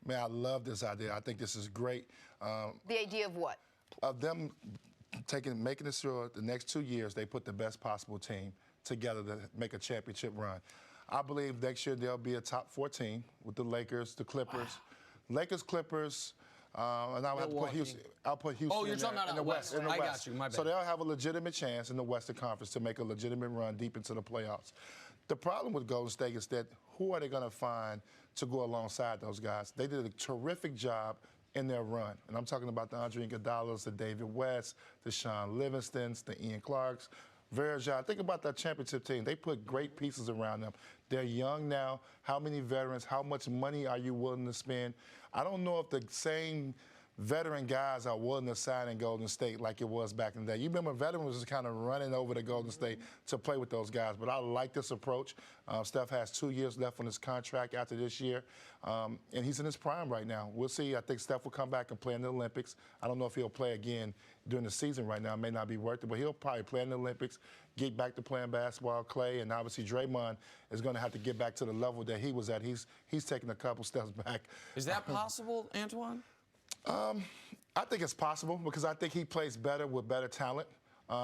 Man, I love this idea. I think this is great. The idea of what? Of them making it sure the next 2 years they put the best possible team together to make a championship run. I believe next year there'll be a top 4 team with the Lakers, the Clippers. Wow. Lakers, Clippers, and I'll have to put Houston. I'll put Houston. Oh, you're talking about in the West. In the West. Got you. My bad. So they'll have a legitimate chance in the Western Conference to make a legitimate run deep into the playoffs. The problem with Golden State is that who are they going to find to go alongside those guys? They did a terrific job in their run. And I'm talking about the Andre Iguodala's, the David West, the Sean Livingstons, the Ian Clarks, Verja. Think about that championship team. They put great pieces around them. They're young now. How many veterans? How much money are you willing to spend? I don't know if the same veteran guys are willing to sign in Golden State like it was back in the day. You remember veterans was kind of running over to Golden State to play with those guys. But I like this approach. Steph has 2 years left on his contract after this year, and he's in his prime right now. We'll see. I think Steph will come back and play in the Olympics. I don't know if he'll play again during the season right now. It may not be worth it, but he'll probably play in the Olympics, get back to playing basketball, Clay, and obviously Draymond is going to have to get back to the level that he was at. He's taking a couple steps back. Is that possible, Antoine? I think it's possible because I think he plays better with better talent.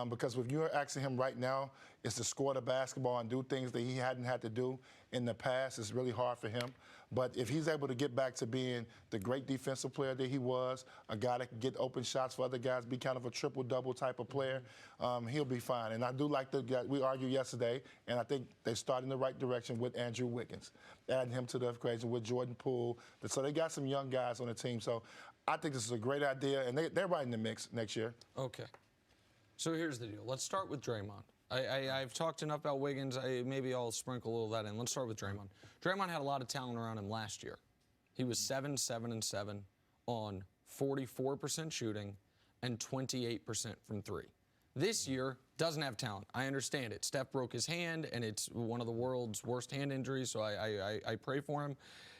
Because if you're asking him right now is to score the basketball and do things that he hadn't had to do in the past, it's really hard for him. But if he's able to get back to being the great defensive player that he was, a guy that can get open shots for other guys, be kind of a triple-double type of player, he'll be fine. And I do like the guy. We argued yesterday, and I think they started in the right direction with Andrew Wiggins, adding him to the equation with Jordan Poole. So they got some young guys on the team. So I think this is a great idea, and they're right in the mix next year. Okay. So here's the deal. Let's start with Draymond. I've talked enough about Wiggins. Maybe I'll sprinkle a little of that in. Let's start with Draymond. Draymond had a lot of talent around him last year. He was 7-7-7 on 44% shooting and 28% from 3. This year, doesn't have talent. I understand it. Steph broke his hand, and it's one of the world's worst hand injuries, so I pray for him.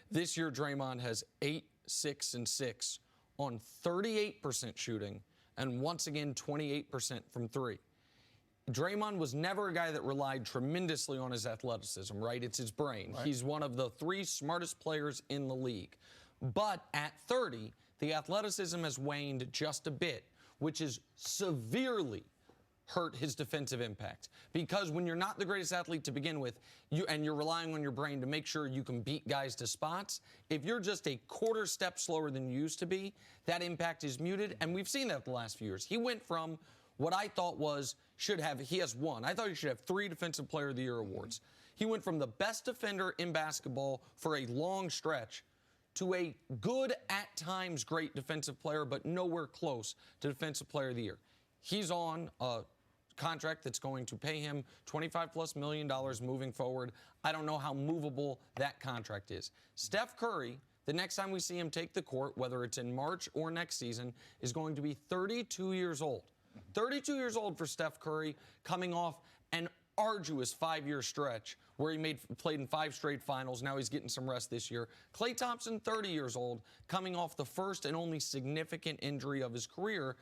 This year, Draymond has 8-6-6 on 38% shooting and once again 28% from 3. Draymond was never a guy that relied tremendously on his athleticism, right? It's his brain. Right. He's one of the 3 smartest players in the league. But at 30, the athleticism has waned just a bit, which has severely hurt his defensive impact. Because when you're not the greatest athlete to begin with, and you're relying on your brain to make sure you can beat guys to spots, if you're just a quarter step slower than you used to be, that impact is muted. And we've seen that the last few years. He went from what I thought was he has 1. I thought he should have 3 Defensive Player of the Year awards. He went from the best defender in basketball for a long stretch to a good, at times great defensive player, but nowhere close to Defensive Player of the Year. He's on a contract that's going to pay him $25+ million moving forward. I don't know how movable that contract is. Steph Curry, the next time we see him take the court, whether it's in March or next season, is going to be 32 years old. 32 years old for Steph Curry, coming off an arduous 5-year stretch where he played in 5 straight finals. Now he's getting some rest this year. Klay Thompson, 30 years old, coming off the first and only significant injury of his career.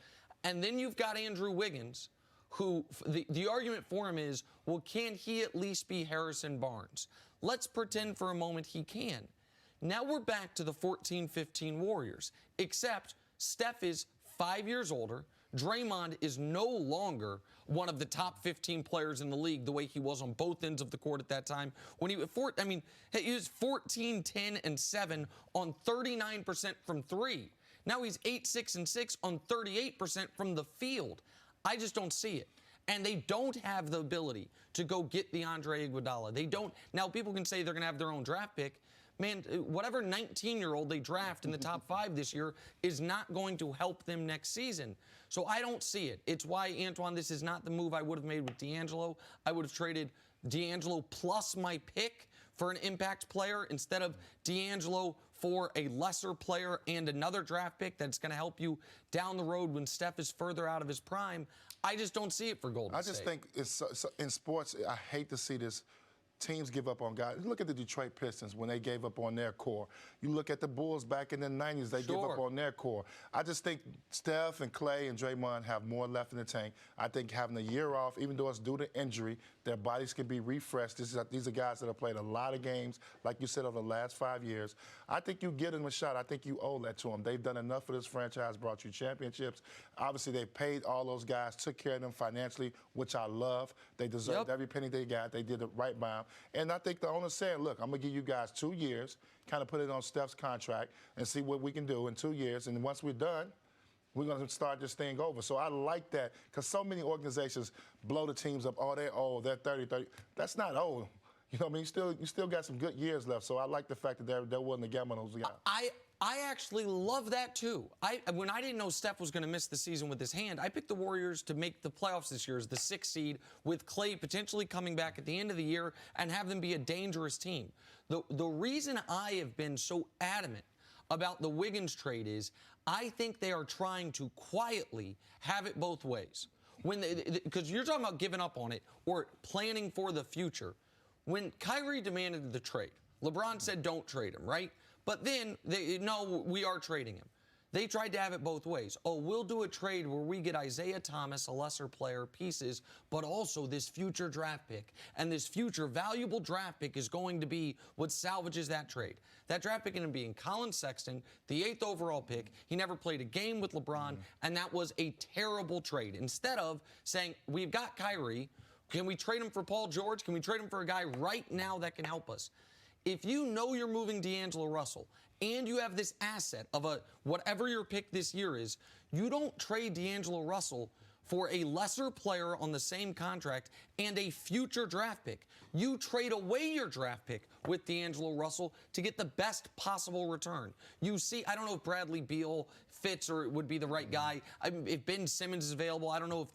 And then you've got Andrew Wiggins, who the argument for him is, well, can he at least be Harrison Barnes? Let's pretend for a moment he can. Now we're back to the 14-15 Warriors, except Steph is 5 years older. Draymond is no longer one of the top 15 players in the league the way he was on both ends of the court at that time. When he was 14, 10, and 7 on 39% from 3. Now he's 8-6-6 on 38% from the field. I just don't see it. And they don't have the ability to go get the Andre Iguodala. They don't. Now, people can say they're going to have their own draft pick. Man, whatever 19-year-old they draft in the top 5 this year is not going to help them next season. So I don't see it. It's why, Antoine, this is not the move I would have made with D'Angelo. I would have traded D'Angelo plus my pick for an impact player instead of D'Angelo for a lesser player and another draft pick that's going to help you down the road when Steph is further out of his prime. I just don't see it for Golden State. I just think it's in sports, I hate to see this teams give up on guys. Look at the Detroit Pistons when they gave up on their core. You look at the Bulls back in the 90s, they gave up on their core. I just think Steph and Clay and Draymond have more left in the tank. I think having a year off, even though it's due to injury, their bodies can be refreshed. These are guys that have played a lot of games, like you said, over the last 5 years. I think you give them a shot. I think you owe that to them. They've done enough for this franchise, brought you championships. Obviously, they paid all those guys, took care of them financially, which I love. They deserved every penny they got. They did it right by them. And I think the owner said, look, I'm going to give you guys 2 years, kind of put it on Steph's contract and see what we can do in 2 years. And once we're done, we're going to start this thing over. So I like that because so many organizations blow the teams up. Oh, they're old. They're 30. That's not old. You know what I mean? You still got some good years left. So I like the fact that they're willing to gamble on those guys. I actually love that, too. When I didn't know Steph was going to miss the season with his hand, I picked the Warriors to make the playoffs this year as the 6th seed, with Clay potentially coming back at the end of the year and have them be a dangerous team. The reason I have been so adamant about the Wiggins trade is I think they are trying to quietly have it both ways. Because you're talking about giving up on it or planning for the future. When Kyrie demanded the trade, LeBron said don't trade him, right? But then, no, we are trading him. They tried to have it both ways. Oh, we'll do a trade where we get Isaiah Thomas, a lesser player, pieces, but also this future draft pick. And this future valuable draft pick is going to be what salvages that trade. That draft pick ended up being Colin Sexton, the 8th overall pick. He never played a game with LeBron, and that was a terrible trade. Instead of saying, we've got Kyrie, can we trade him for Paul George? Can we trade him for a guy right now that can help us? If you know you're moving D'Angelo Russell and you have this asset of whatever your pick this year is, you don't trade D'Angelo Russell for a lesser player on the same contract and a future draft pick. You trade away your draft pick with D'Angelo Russell to get the best possible return. You see, I don't know if Bradley Beal fits or would be the right guy. If Ben Simmons is available, I don't know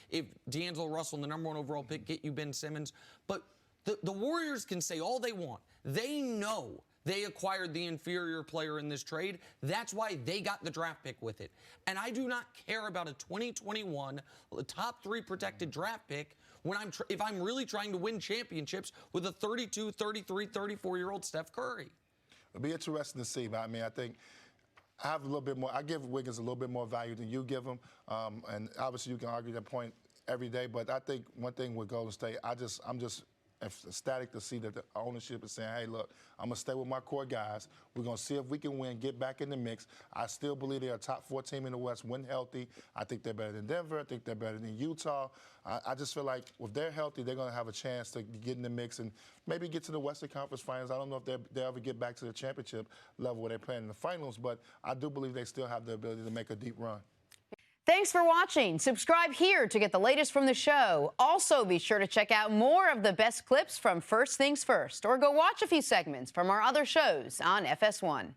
if D'Angelo Russell, the #1 overall pick, get you Ben Simmons. But the Warriors can say all they want. They know they acquired the inferior player in this trade. That's why they got the draft pick with it. And I do not care about a 2021 top 3 protected draft pick when if I'm really trying to win championships with a 32, 33, 34-year-old Steph Curry. It'll be interesting to see. But I mean, I think I have a little bit more. I give Wiggins a little bit more value than you give him. And obviously, you can argue that point every day. But I think one thing with Golden State, I'm just ecstatic to see that the ownership is saying, hey, look, I'm going to stay with my core guys. We're going to see if we can win, get back in the mix. I still believe they're a top 4 team in the West when healthy. I think they're better than Denver. I think they're better than Utah. I just feel like if they're healthy, they're going to have a chance to get in the mix and maybe get to the Western Conference Finals. I don't know if they'll ever get back to the championship level where they're playing in the finals, but I do believe they still have the ability to make a deep run. Thanks for watching. Subscribe here to get the latest from the show. Also, be sure to check out more of the best clips from First Things First, or go watch a few segments from our other shows on FS1.